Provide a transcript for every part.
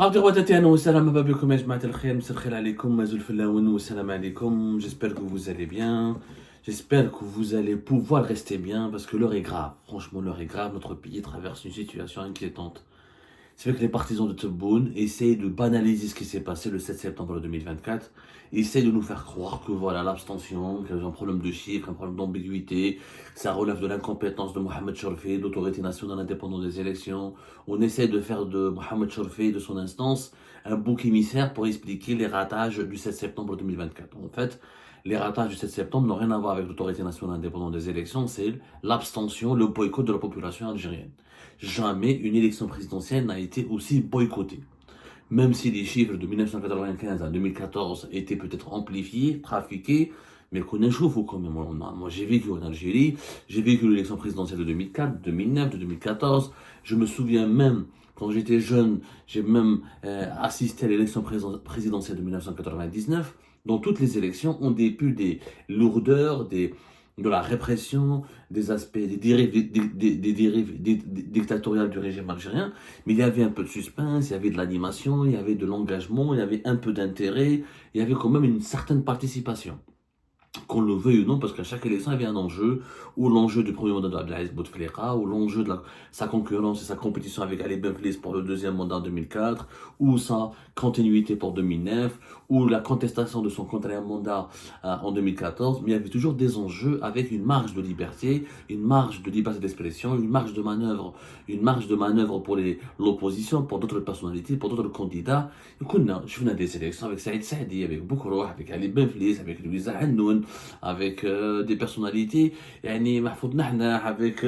J'espère que vous allez bien. J'espère que vous allez pouvoir rester bien parce que l'heure est grave. Franchement, l'heure est grave. Notre pays traverse une situation inquiétante. C'est vrai que les partisans de Tebboune essayent de banaliser ce qui s'est passé le 7 septembre 2024. Ils essayent de nous faire croire que voilà, l'abstention, qu'il y a un problème de chiffres, un problème d'ambiguïté, que ça relève de l'incompétence de Mohamed Chorfi, d'autorité nationale indépendante des élections. On essaie de faire de Mohamed Chorfi et de son instance un bouc émissaire pour expliquer les ratages du 7 septembre 2024. En fait, les ratages du 7 septembre n'ont rien à voir avec l'autorité nationale indépendante des élections, c'est l'abstention, le boycott de la population algérienne. Jamais une élection présidentielle n'a été aussi boycottée. Même si les chiffres de 1995 à 2014 étaient peut-être amplifiés, trafiqués, mais qu'on échauffe quand même. Moi, j'ai vécu en Algérie, j'ai vécu l'élection présidentielle de 2004, 2009, de 2014. Je me souviens même, quand j'étais jeune, j'ai même assisté à l'élection présidentielle de 1999. Dans toutes les élections, on déput des lourdeurs, de la répression, des aspects, des dérives dictatoriales du régime algérien, mais il y avait un peu de suspense, il y avait de l'animation, il y avait de l'engagement, il y avait un peu d'intérêt, il y avait quand même une certaine participation. Qu'on le veuille ou non, parce qu'à chaque élection, il y avait un enjeu, ou l'enjeu du premier mandat d'Abdelaziz Bouteflika, ou l'enjeu de sa concurrence et sa compétition avec Ali Benflis pour le deuxième mandat en 2004, ou sa continuité pour 2009, ou la contestation de son quatrième mandat en 2014, mais il y avait toujours des enjeux avec une marge de liberté, une marge de liberté d'expression, une marge de manœuvre pour l'opposition, pour d'autres personnalités, pour d'autres candidats. Et je venais des élections avec Saïd Saadi, avec Boukrouh, avec Ali Benflis, avec Louisa Hannoun, avec des personnalités, يعني Mahfoud Nahna, avec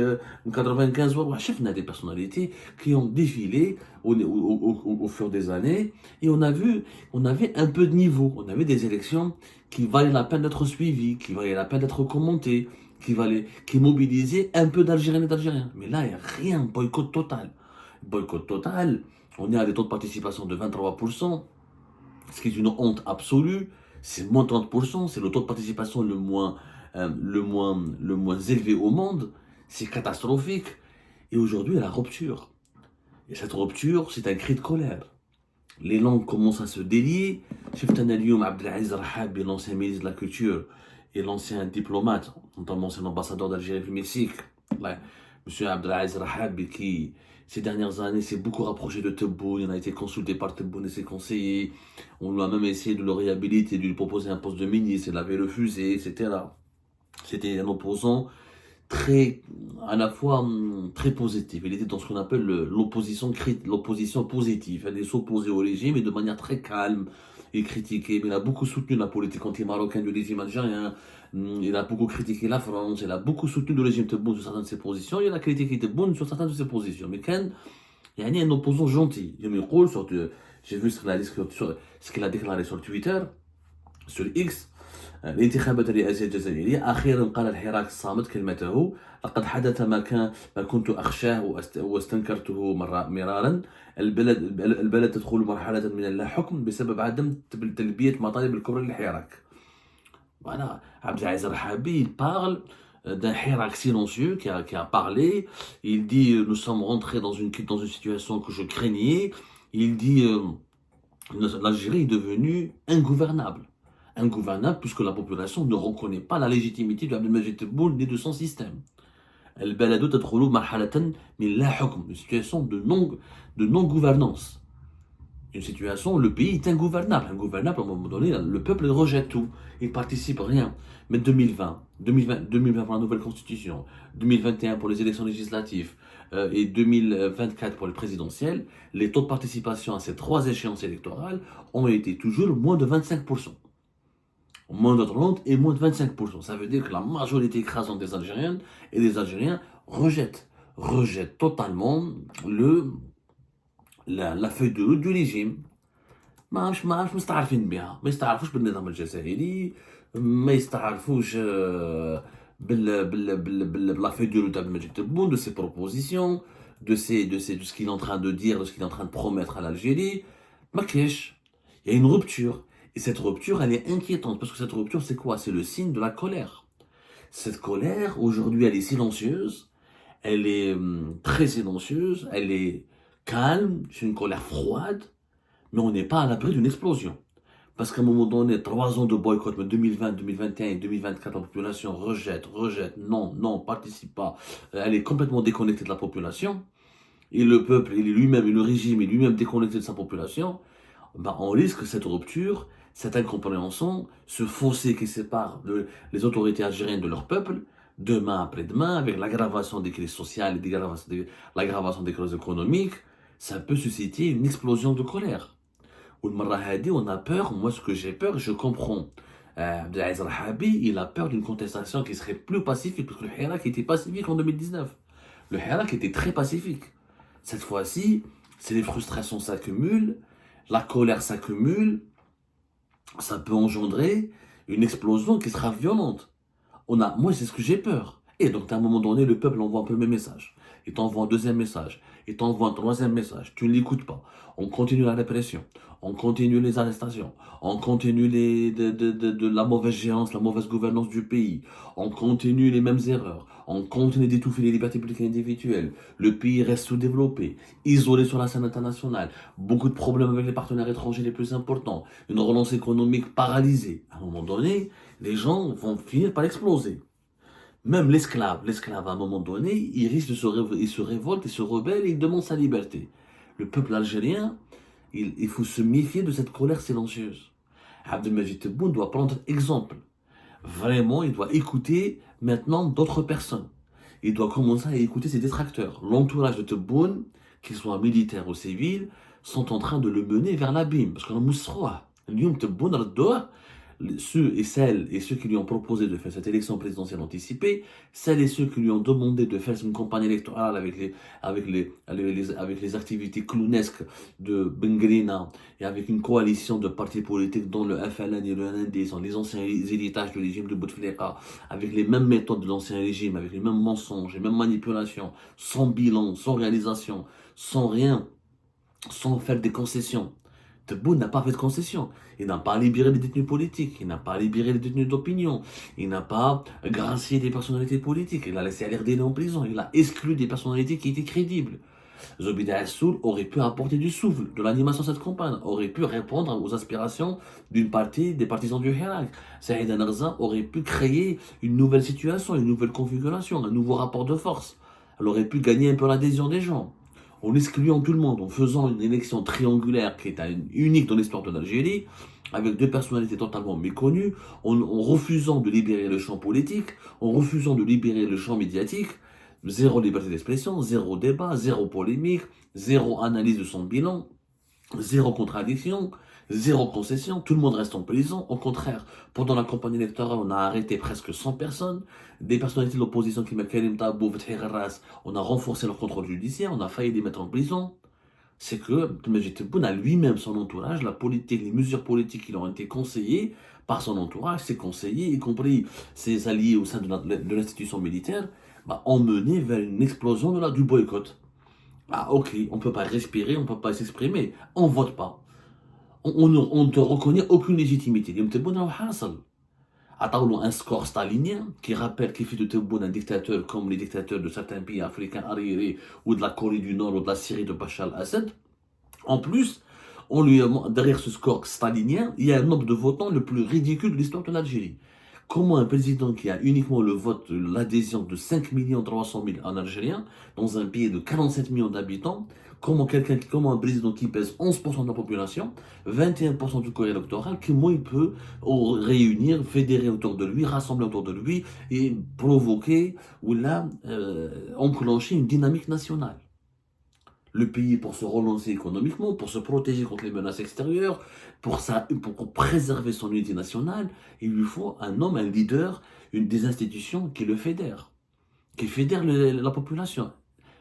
95 واحد شفنا des personnalités qui ont défilé au fur des années, et on avait un peu de niveau, on avait des élections qui valaient la peine d'être suivies, qui valaient la peine d'être commentées, qui mobilisaient un peu d'Algériens et d'Algériens. Mais là, il n'y a rien, boycott total. Boycott total, on est à des taux de participation de 23%, ce qui est une honte absolue. C'est moins 30%, c'est le taux de participation le moins élevé au monde. C'est catastrophique. Et aujourd'hui, il y a la rupture. Et cette rupture, c'est un cri de colère. Les langues commencent à se délier. شفت أنا اليوم عبد العزيز رحابي, l'ancien ministre de la Culture et l'ancien diplomate, notamment l'ancien ambassadeur d'Algérie au Mexique, Monsieur Abdelaziz Rahabi, qui ces dernières années s'est beaucoup rapproché de Tebboune, il a été consulté par Tebboune et ses conseillers, on lui a même essayé de le réhabiliter, de lui proposer un poste de ministre, il avait refusé, etc. C'était un opposant très, à la fois très positif. Il était dans ce qu'on appelle l'opposition positive. Il allait s'opposer au régime, mais de manière très calme et critiquer. Mais il a beaucoup soutenu la politique anti-marocaine du régime algérien. Il a beaucoup critiqué la France. Il a beaucoup soutenu le régime Tebboune sur certaines de ses positions. Il a critiqué Tebboune sur certaines de ses positions. Mais Ken, il y a un opposant gentil. J'ai vu ce qu'il a déclaré sur Twitter, sur X. الانتخابات الرئاسية الجزائرية أخيرا قال الحراك الصامت كلمته لقد حدث ما كنت أخشاه واستنكرته مرارا البلد تدخل مرحلة من اللا حكم بسبب عدم تلبية مطالب الكبرى للحراك. Voilà, Abdelaziz Rahabi, il parle d'un Hirak silencieux qui a parlé. Il dit nous sommes rentrés dans une situation que je craignais. Il dit l'Algérie est devenue ingouvernable. Ingouvernable puisque la population ne reconnaît pas la légitimité de Abdelmajid Tebboune ni de son système. البلد تدخل مرحلة من لا حكم, une situation de non-gouvernance. Une situation où le pays est ingouvernable. Ingouvernable, à un moment donné, le peuple rejette tout. Il ne participe à rien. Mais 2020 pour la nouvelle constitution, 2021 pour les élections législatives et 2024 pour les présidentielles, les taux de participation à ces trois échéances électorales ont été toujours moins de 25%. Moins de 30 et moins de 25%. Ça veut dire que la majorité écrasante des Algériennes et des Algériens rejette totalement la feuille de route du régime. ما مستعرفين بها, ما يستعرفوش بالنظام الجزائري, ما يستعرفوش la feuille de route d'Abdelmadjid Tebboune, de ses propositions, de ce qu'il est en train de dire, de ce qu'il est en train de promettre à l'Algérie. ما كاينش. Il y a une rupture. Et cette rupture, elle est inquiétante, parce que cette rupture, c'est quoi? C'est le signe de la colère. Cette colère, aujourd'hui, elle est silencieuse, elle est très silencieuse, elle est calme, c'est une colère froide, Mais on n'est pas à l'abri d'une explosion. Parce qu'à un moment donné, 3 ans de boycott, mais 2020, 2021 et 2024, la population rejette, non, non, participe pas. Elle est complètement déconnectée de la population. Et le peuple, il est lui-même, et le régime est lui-même déconnecté de sa population. Ben, on risque cette rupture, cette incompréhension, ce fossé qui sépare les autorités algériennes de leur peuple, demain après-demain, avec l'aggravation des crises sociales et l'aggravation des crises économiques, ça peut susciter une explosion de colère. والمرة هذه on a peur, moi ce que j'ai peur, je comprends. Abdelaziz Rahabi, il a peur d'une contestation qui serait plus pacifique, parce que le Hirak était pacifique en 2019. Le Hirak était très pacifique. Cette fois-ci, c'est les frustrations s'accumulent, la colère s'accumule, ça peut engendrer une explosion qui sera violente. Moi, c'est ce que j'ai peur. Et donc, à un moment donné, le peuple envoie un peu mes messages. Il t'envoie un deuxième message. Il t'envoie un troisième message. Tu ne l'écoutes pas. On continue la répression. On continue les arrestations. On continue de la mauvaise gérance, la mauvaise gouvernance du pays. On continue les mêmes erreurs. On continue d'étouffer les libertés publiques et individuelles. Le pays reste sous-développé, isolé sur la scène internationale. Beaucoup de problèmes avec les partenaires étrangers les plus importants. Une relance économique paralysée. À un moment donné, les gens vont finir par exploser. Même l'esclave, à un moment donné, il risque il se révolte, il se rebelle et il demande sa liberté. Le peuple algérien, il faut se méfier de cette colère silencieuse. Abdelmajid Tebboune doit prendre exemple. Vraiment, il doit écouter maintenant d'autres personnes. Il doit commencer à écouter ses détracteurs. L'entourage de Tebboune, qu'ils soient militaires ou civils, sont en train de le mener vers l'abîme. Parce qu'on a Mousroa. L'Yum Tebboune, ceux et ceux qui lui ont proposé de faire cette élection présidentielle anticipée, celles et ceux qui lui ont demandé de faire une campagne électorale avec les activités clownesques de Bengrina et avec une coalition de partis politiques dont le FLN et le NND sont les anciens héritages du régime de Bouteflika, avec les mêmes méthodes de l'ancien régime, avec les mêmes mensonges, les mêmes manipulations, sans bilan, sans réalisation, sans rien, sans faire des concessions. Tebboune n'a pas fait de concession. Il n'a pas libéré les détenus politiques. Il n'a pas libéré les détenus d'opinion. Il n'a pas gracié des personnalités politiques. Il a laissé aller des en prison. Il a exclu des personnalités qui étaient crédibles. Zobida Assoul aurait pu apporter du souffle, de l'animation à cette campagne, aurait pu répondre aux aspirations d'une partie des partisans du Hirak. Saïd Anarzan aurait pu créer une nouvelle situation, une nouvelle configuration, un nouveau rapport de force. Elle aurait pu gagner un peu l'adhésion des gens en excluant tout le monde, en faisant une élection triangulaire qui est unique dans l'histoire de l'Algérie, avec deux personnalités totalement méconnues, en refusant de libérer le champ politique, en refusant de libérer le champ médiatique, zéro liberté d'expression, zéro débat, zéro polémique, zéro analyse de son bilan, zéro contradiction, zéro concession, tout le monde reste en prison. Au contraire, pendant la campagne électorale, on a arrêté presque 100 personnes. Des personnalités de l'opposition qui Karim Tabou, on a renforcé leur contrôle judiciaire, on a failli les mettre en prison. C'est que Majid Tebboune a lui-même son entourage, la politique, les mesures politiques qui lui ont été conseillées par son entourage, ses conseillers, y compris ses alliés au sein de l'institution militaire, ont mené vers une explosion du boycott. Ah ok, on ne peut pas respirer, on ne peut pas s'exprimer, on ne vote pas. On ne te reconnaît aucune légitimité. Attends, un score stalinien qui rappelle qu'il fait de Tebboune un dictateur comme les dictateurs de certains pays africains arriérés ou de la Corée du Nord ou de la Syrie de Bachar al-Assad. En plus, derrière ce score stalinien, il y a un nombre de votants le plus ridicule de l'histoire de l'Algérie. Comment un président qui a uniquement le vote, l'adhésion de 5 300 000 en Algérien, dans un pays de 47 millions d'habitants, comment un président qui pèse 11% de la population, 21% du corps électoral, comment il peut réunir, fédérer autour de lui, rassembler autour de lui et provoquer ou là enclencher une dynamique nationale. Le pays, pour se relancer économiquement, pour se protéger contre les menaces extérieures, pour préserver son unité nationale, il lui faut un homme, un leader, des institutions qui le fédèrent, qui fédèrent la population.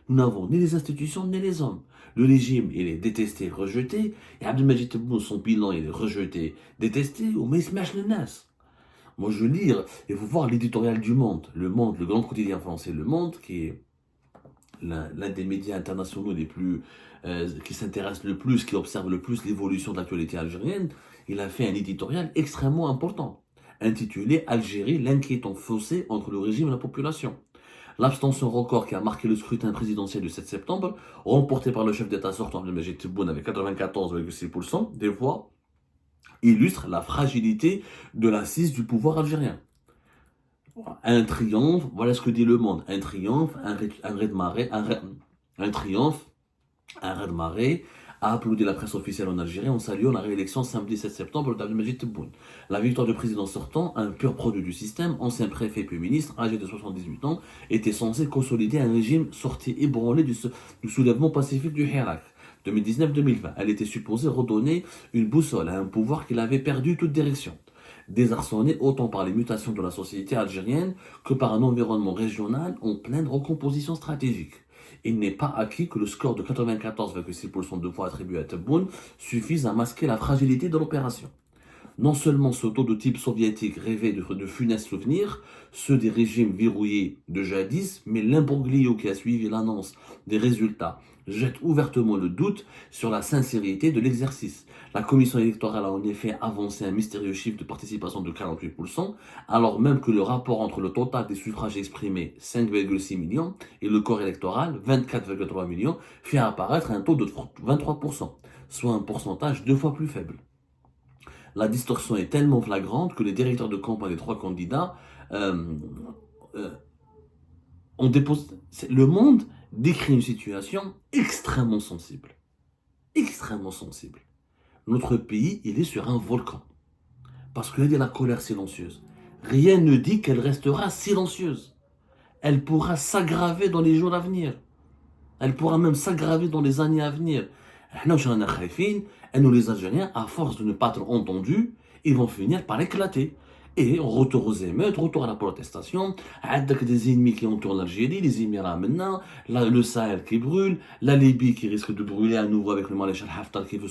Nous n'avons ni les institutions ni les hommes. Le régime, il est détesté, rejeté, et Abdelmajid Tebboune, son bilan, il est rejeté, détesté, ou mais il se mâche le nas. Moi, je lis, il faut voir l'éditorial du Monde, le grand quotidien français, Le Monde, qui est l'un des médias internationaux les plus qui s'intéresse le plus, qui observe le plus l'évolution de l'actualité algérienne. Il a fait un éditorial extrêmement important, intitulé Algérie, l'inquiétant fossé entre le régime et la population. L'abstention record qui a marqué le scrutin présidentiel du 7 septembre, remporté par le chef d'État sortant Abdelmadjid Tebboune avec 94,6% des voix, illustre la fragilité de l'assise du pouvoir algérien. Un triomphe, voilà ce que dit Le Monde, un triomphe, un triomphe, un raz-de-marée, a applaudi la presse officielle en Algérie en saluant la réélection samedi 7 septembre d'Abdelmadjid Tebboune. La victoire du président sortant, un pur produit du système, ancien préfet puis ministre, âgé de 78 ans, était censé consolider un régime sorti ébranlé du soulèvement pacifique du Hirak. 2019-2020, elle était supposée redonner une boussole à un pouvoir qu'il avait perdu toute direction. Désarçonné autant par les mutations de la société algérienne que par un environnement régional en pleine recomposition stratégique. Il n'est pas acquis que le score de 94,6% de voix attribué à Tebboune suffise à masquer la fragilité de l'opération. Non seulement ce taux de type soviétique rêvait de funestes souvenirs, ceux des régimes verrouillés de jadis, mais l'imbroglio qui a suivi l'annonce des résultats jette ouvertement le doute sur la sincérité de l'exercice. La commission électorale a en effet avancé un mystérieux chiffre de participation de 48%, alors même que le rapport entre le total des suffrages exprimés, 5,6 millions, et le corps électoral, 24,3 millions, fait apparaître un taux de 23%, soit un pourcentage 2 fois plus faible. La distorsion est tellement flagrante que les directeurs de campagne des trois candidats ont déposé. Le Monde décrit une situation extrêmement sensible. Extrêmement sensible. Notre pays, il est sur un volcan. Parce qu'il y a la colère silencieuse. Rien ne dit qu'elle restera silencieuse. Elle pourra s'aggraver dans les jours à venir. Elle pourra même s'aggraver dans les années à venir. Nous, les Algériens, à force de ne pas être entendus, ils vont finir par éclater. Et retour aux émeutes, retour à la protestation, avec des ennemis qui entourent l'Algérie, les Émirats maintenant, le Sahel qui brûle, la Libye qui risque de brûler à nouveau avec le maréchal Haftar qui veut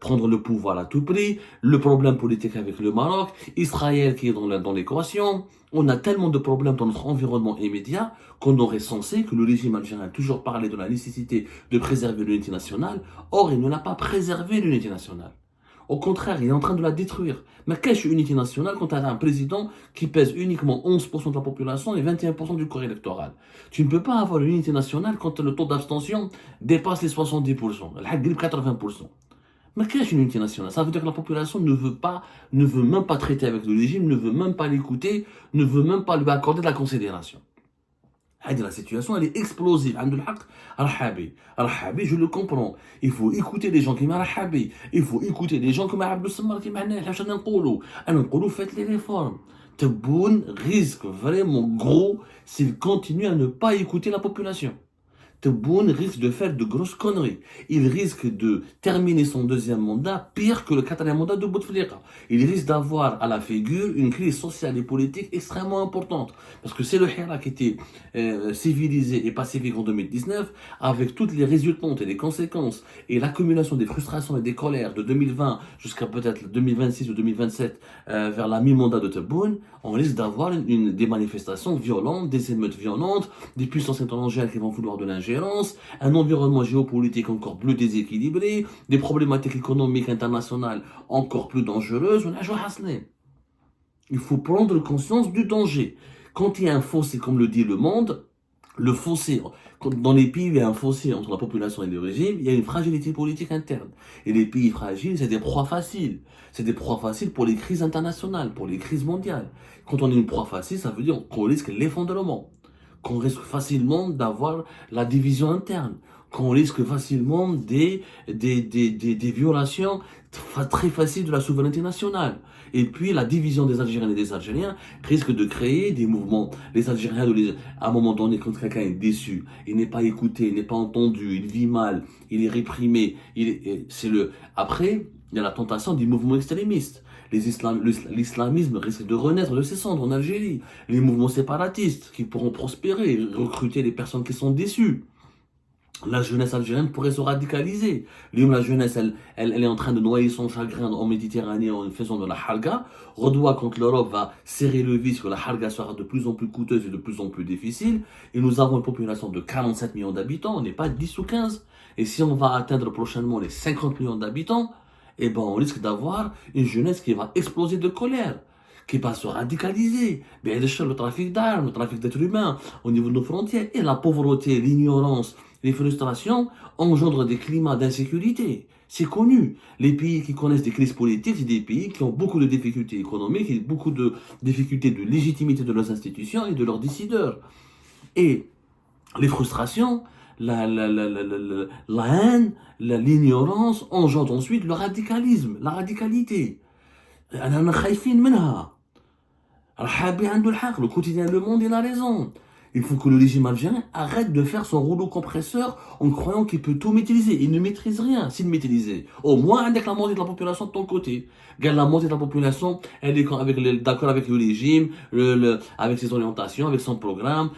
prendre le pouvoir à tout prix, le problème politique avec le Maroc, Israël qui est dans l'équation. On a tellement de problèmes dans notre environnement immédiat qu'on aurait censé que le régime algérien a toujours parlé de la nécessité de préserver l'unité nationale. Or, il ne l'a pas préservé l'unité nationale. Au contraire, il est en train de la détruire. Mais qu'est-ce unité nationale quand tu as un président qui pèse uniquement 11% de la population et 21% du corps électoral? Tu ne peux pas avoir une unité nationale quand le taux d'abstention dépasse les 70%, 80%. Mais qu'est-ce une unité nationale? Ça veut dire que la population ne veut même pas traiter avec le régime, ne veut même pas l'écouter, ne veut même pas lui accorder de la considération. La situation, elle est explosive. Je le comprends. Il faut écouter les gens qui m'arrahabi. Il faut écouter les gens comme Abdou Sammar qui m'arrahabi. Faites les réformes. Tebboune risque vraiment gros s'il continue à ne pas écouter la population. Tebboune risque de faire de grosses conneries. Il risque de terminer son deuxième mandat pire que le quatrième mandat de Bouteflika. Il risque d'avoir à la figure une crise sociale et politique extrêmement importante. Parce que c'est le Hirak qui était civilisé et pacifique en 2019, avec toutes les résultantes et les conséquences et l'accumulation des frustrations et des colères de 2020 jusqu'à peut-être 2026 ou 2027 vers la mi-mandat de Tebboune. On risque d'avoir des manifestations violentes, des émeutes violentes, des puissances étrangères qui vont vouloir de l'ingérence, un environnement géopolitique encore plus déséquilibré, des problématiques économiques internationales encore plus dangereuses. Il faut prendre conscience du danger. Quand il y a un fossé, comme le dit Le Monde, le fossé, dans les pays où il y a un fossé entre la population et le régime, il y a une fragilité politique interne. Et les pays fragiles, c'est des proies faciles. C'est des proies faciles pour les crises internationales, pour les crises mondiales. Quand on est une proie facile, ça veut dire qu'on risque l'effondrement, qu'on risque facilement d'avoir la division interne, qu'on risque facilement des violations très faciles de la souveraineté nationale. Et puis la division des Algériens et des Algériens risque de créer des mouvements. Les Algériens, à un moment donné, quand quelqu'un est déçu, il n'est pas écouté, il n'est pas entendu, il vit mal, il est réprimé. Après, il y a la tentation des mouvements extrémistes. L'islamisme risque de renaître de ses cendres en Algérie. Les mouvements séparatistes qui pourront prospérer, recruter les personnes qui sont déçues. La jeunesse algérienne pourrait se radicaliser. La jeunesse, elle est en train de noyer son chagrin en Méditerranée en faisant de la halga. Redoit quand l'Europe va serrer le vis, que la halga sera de plus en plus coûteuse et de plus en plus difficile. Et nous avons une population de 47 millions d'habitants, on n'est pas 10 ou 15. Et si on va atteindre prochainement les 50 millions d'habitants, on risque d'avoir une jeunesse qui va exploser de colère. qui va se radicaliser. Bien, le trafic d'armes, le trafic d'êtres humains au niveau de nos frontières, et la pauvreté, l'ignorance, les frustrations engendrent des climats d'insécurité. C'est connu. Les pays qui connaissent des crises politiques, c'est des pays qui ont beaucoup de difficultés économiques et beaucoup de difficultés de légitimité de leurs institutions et de leurs décideurs. Et les frustrations, la haine, l'ignorance engendrent ensuite le radicalisme, la radicalité. أنا خايفين منها. Rahabi عنده الحق, le quotidien Le Monde, il a raison. Il faut que le régime algérien arrête de faire son rouleau compresseur en croyant qu'il peut tout maîtriser. Il ne maîtrise rien s'il maîtrisait. Au moins, avec la moitié de la population de ton côté. Regarde, la moitié de la population, elle est d'accord avec le régime, avec ses orientations, avec son programme.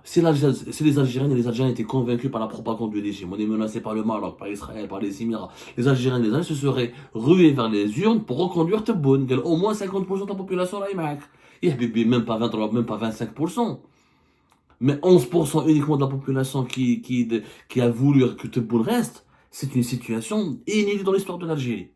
Si les Algériens et les Algériens étaient convaincus par la propagande du régime, on est menacé par le Maroc, par Israël, par les Émirats, les Algériens et les Algériens se seraient rués vers les urnes pour reconduire Tebboune. Au moins 50% de la population là, il même pas 23, même pas 25%. Mais 11% uniquement de la population qui a voulu que Tebboune reste, c'est une situation inédite dans l'histoire de l'Algérie.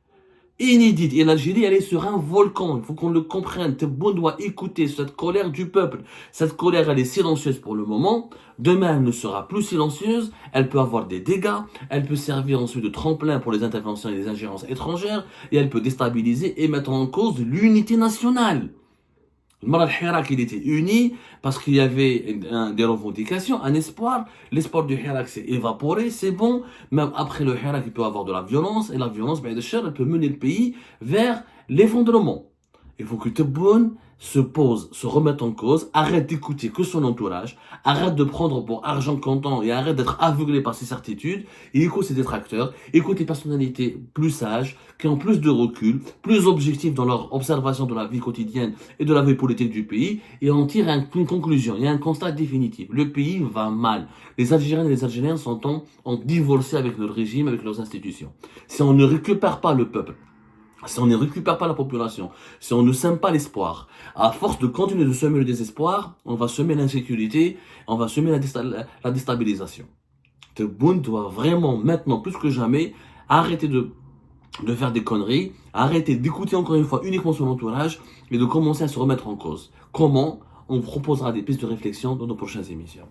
Inédite. Et l'Algérie, elle est sur un volcan. Il faut qu'on le comprenne. Tebboune doit écouter cette colère du peuple. Cette colère, elle est silencieuse pour le moment. Demain, elle ne sera plus silencieuse. Elle peut avoir des dégâts. Elle peut servir ensuite de tremplin pour les interventions et les ingérences étrangères. Et elle peut déstabiliser et mettre en cause l'unité nationale. Le Hirak, il était uni parce qu'il y avait des revendications, un espoir. L'espoir du Hirak s'est évaporé, c'est bon. Même après le Hirak, il peut y avoir de la violence. Et la violence, elle peut mener le pays vers l'effondrement. Il faut que Tebboune se pose, se remette en cause, arrête d'écouter que son entourage, arrête de prendre pour argent comptant et arrête d'être aveuglé par ses certitudes, et écoute ses détracteurs, écoute les personnalités plus sages, qui ont plus de recul, plus objectifs dans leur observation de la vie quotidienne et de la vie politique du pays, et en tire une conclusion, il y a un constat définitif. Le pays va mal. Les Algériens et les Algériens ont divorcé avec leur régime, avec leurs institutions. Si on ne récupère pas le peuple, si on ne récupère pas la population, si on ne sème pas l'espoir, à force de continuer de semer le désespoir, on va semer l'insécurité, on va semer la déstabilisation. Tebboune doit vraiment, maintenant plus que jamais, arrêter de faire des conneries, arrêter d'écouter encore une fois uniquement son entourage et de commencer à se remettre en cause. Comment? On proposera des pistes de réflexion dans nos prochaines émissions.